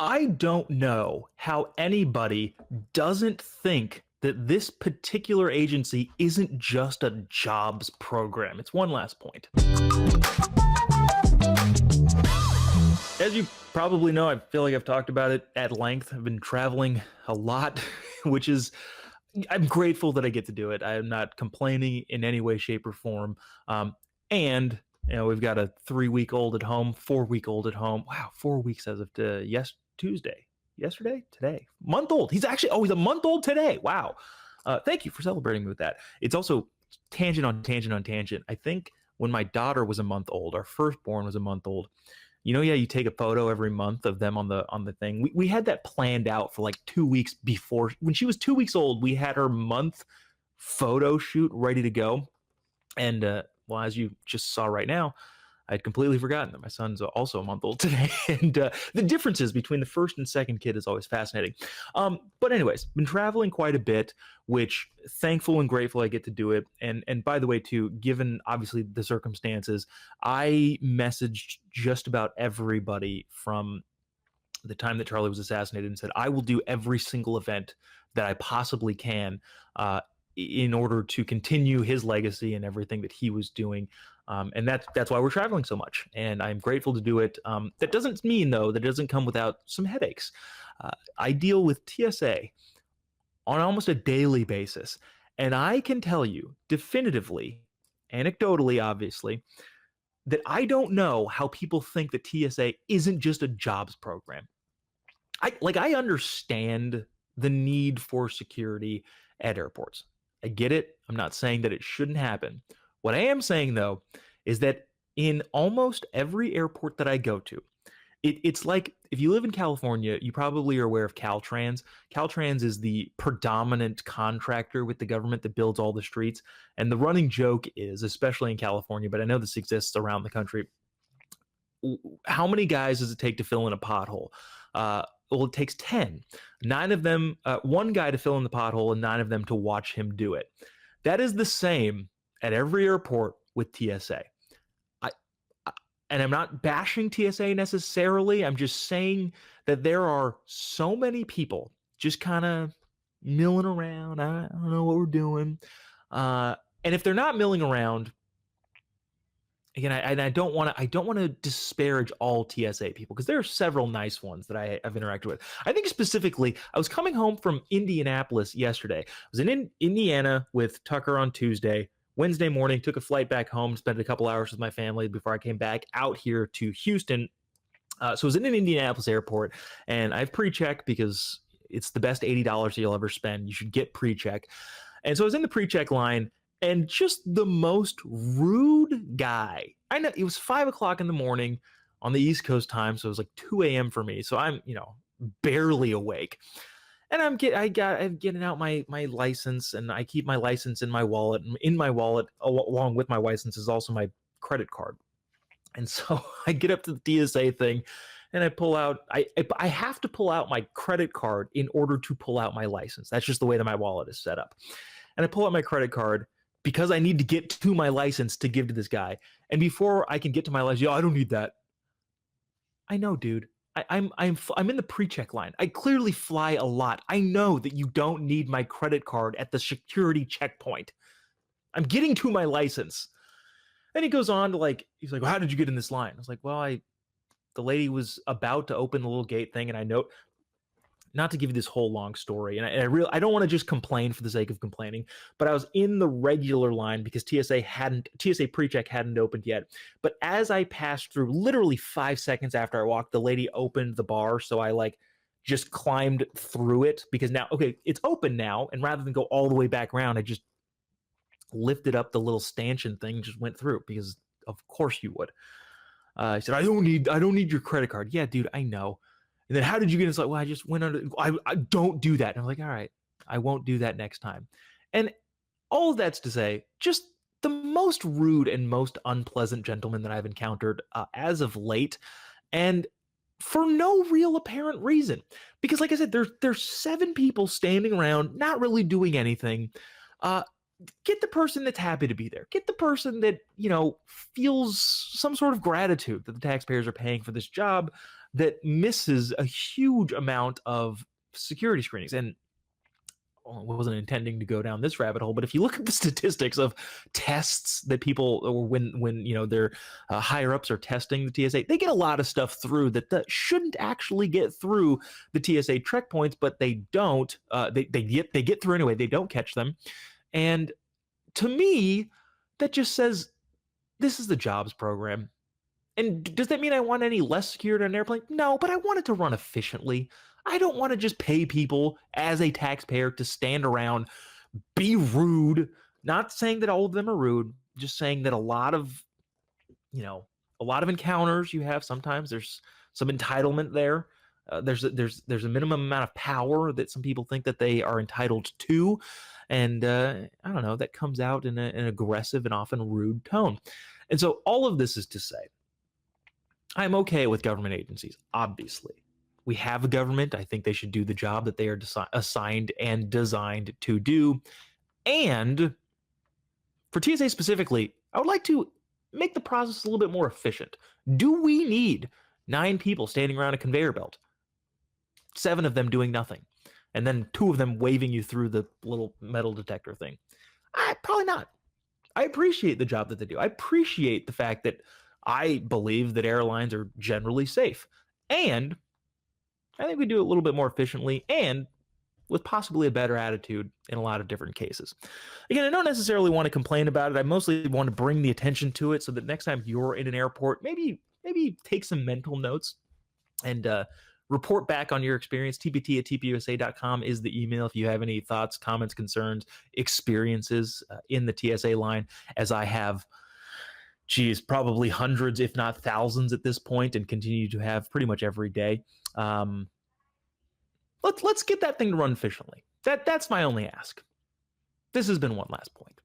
I don't know how anybody doesn't think that this particular agency isn't just a jobs program. It's one last point. As you probably know, I feel like I've talked about it at length. I've been traveling a lot, which is, I'm grateful that I get to do it. I am not complaining in any way, shape, or form. And we've got a 3 week old at home, 4 week old at home. Wow, 4 weeks as of Tuesday, yesterday, today, month old. He's a month old today. Wow. Thank you for celebrating me with that. It's also tangent on tangent on tangent. I think when my daughter was a month old, our firstborn was a month old. Yeah, you take a photo every month of them on the thing. We had that planned out for like 2 weeks before. When she was 2 weeks old, we had her month photo shoot ready to go. And well, as you just saw right now, I'd completely forgotten that my son's also a month old today. And the differences between the first and second kid is always fascinating. But anyways, been traveling quite a bit, which thankful and grateful I get to do it. And by the way, too, given obviously the circumstances, I messaged just about everybody from the time that Charlie was assassinated and said, I will do every single event that I possibly can in order to continue his legacy and everything that he was doing. And that's why we're traveling so much. And I'm grateful to do it. That doesn't mean, though, that it doesn't come without some headaches. I deal with TSA on almost a daily basis. And I can tell you definitively, anecdotally, obviously, that I don't know how people think that TSA isn't just a jobs program. I understand the need for security at airports. I get it. I'm not saying that it shouldn't happen. What I am saying, though, is that in almost every airport that I go to, it's like if you live in California, you probably are aware of Caltrans. Caltrans is the predominant contractor with the government that builds all the streets. And the running joke is, especially in California, but I know this exists around the country, how many guys does it take to fill in a pothole? Well, it takes 10. Nine of them, one guy to fill in the pothole and 9 of them to watch him do it. That is the same at every airport with TSA. And I'm not bashing TSA necessarily. I'm just saying that there are so many people just kind of milling around. I don't know what we're doing. And if they're not milling around, again, I don't want to disparage all TSA people because there are several nice ones that I've interacted with. I think specifically, I was coming home from Indianapolis yesterday. I was in Indiana with Tucker on Tuesday. Wednesday morning, took a flight back home, spent a couple hours with my family before I came back out here to Houston. So I was in an Indianapolis airport, and I have pre-check because it's the best $80 you'll ever spend. You should get pre-check. And so I was in the pre-check line, and just the most rude guy. I know it was 5 o'clock in the morning on the East Coast time, so it was like 2 a.m. for me. So I'm, barely awake. And I'm getting out my license, and I keep my license in my wallet. And in my wallet, along with my license, is also my credit card. And so I get up to the TSA thing, and I pull out. I have to pull out my credit card in order to pull out my license. That's just the way that my wallet is set up. And I pull out my credit card because I need to get to my license to give to this guy. And before I can get to my license, I don't need that. I know, dude. I'm in the pre-check line. I clearly fly a lot. I know that you don't need my credit card at the security checkpoint. I'm getting to my license. Then he goes on to he's like, well, how did you get in this line? I was like, well, the lady was about to open the little gate thing, and I know, not to give you this whole long story, and I don't want to just complain for the sake of complaining, but I was in the regular line because TSA pre-check hadn't opened yet. But as I passed through, literally 5 seconds after I walked, the lady opened the bar, so I just climbed through it because now, okay, it's open now, and rather than go all the way back around, I just lifted up the little stanchion thing and just went through because of course you would. I said, I don't need your credit card. Yeah, dude, I know. And then how did you get in? It's like, well, I just went under. I don't do that. And I'm like, all right, I won't do that next time. And all of that's to say, just the most rude and most unpleasant gentleman that I've encountered as of late, and for no real apparent reason. Because, like I said, there's 7 people standing around, not really doing anything. Get the person that's happy to be there. Get the person that feels some sort of gratitude that the taxpayers are paying for this job. that misses a huge amount of security screenings. And I wasn't intending to go down this rabbit hole, but if you look at the statistics of tests that people, or when their higher ups are testing the TSA, they get a lot of stuff through that shouldn't actually get through the TSA checkpoints, but they don't. They get through anyway. They don't catch them, and to me, that just says this is the jobs program. And does that mean I want any less security on an airplane? No, but I want it to run efficiently. I don't want to just pay people as a taxpayer to stand around, be rude. Not saying that all of them are rude, just saying that you know, a lot of encounters you have sometimes there's some entitlement there. There's a minimum amount of power that some people think that they are entitled to, and I don't know, that comes out in an aggressive and often rude tone. And so all of this is to say, I'm okay with government agencies, obviously. We have a government. I think they should do the job that they are assigned and designed to do. And for TSA specifically, I would like to make the process a little bit more efficient. Do we need 9 people standing around a conveyor belt, 7 of them doing nothing, and then 2 of them waving you through the little metal detector thing? Probably not. I appreciate the job that they do. I appreciate the fact that I believe that airlines are generally safe. And I think we do it a little bit more efficiently and with possibly a better attitude in a lot of different cases. Again, I don't necessarily want to complain about it. I mostly want to bring the attention to it so that next time you're in an airport, maybe take some mental notes and report back on your experience. tpt@tpusa.com is the email if you have any thoughts, comments, concerns, experiences in the TSA line, as I have, probably hundreds, if not thousands at this point, and continue to have pretty much every day. Let's get that thing to run efficiently. That's my only ask. This has been One Last Point.